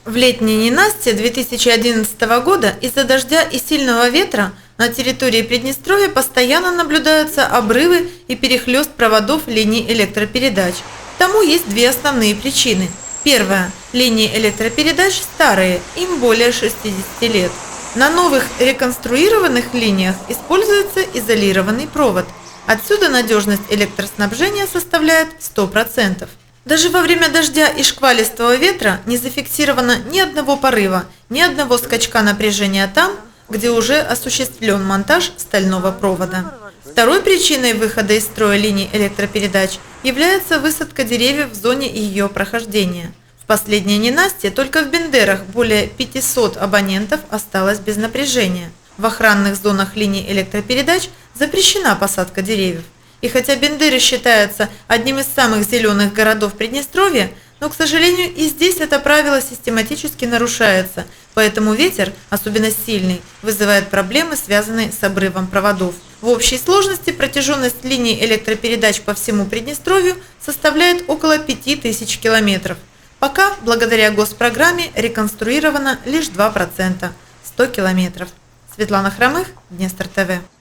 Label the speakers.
Speaker 1: В летнее ненастье 2011 года из-за дождя и сильного ветра на территории Приднестровья постоянно наблюдаются обрывы и перехлёст проводов линий электропередач. Тому есть две основные причины. Первая. Линии электропередач старые, им более 60 лет. На новых реконструированных линиях используется изолированный провод. Отсюда надежность электроснабжения составляет 100%. Даже во время дождя и шквалистого ветра не зафиксировано ни одного порыва, ни одного скачка напряжения там, где уже осуществлен монтаж стального провода. Второй причиной выхода из строя линий электропередач является высадка деревьев в зоне ее прохождения. В последнее ненастье только в Бендерах более 500 абонентов осталось без напряжения. В охранных зонах линий электропередач запрещена посадка деревьев. И хотя Бендеры считаются одним из самых зеленых городов Приднестровья, но, к сожалению, и здесь это правило систематически нарушается, поэтому ветер, особенно сильный, вызывает проблемы, связанные с обрывом проводов. В общей сложности протяженность линий электропередач по всему Приднестровью составляет около 5000 километров. Пока, благодаря госпрограмме, реконструировано лишь 2% – 100 километров. Светлана Хромых, Днестр ТВ.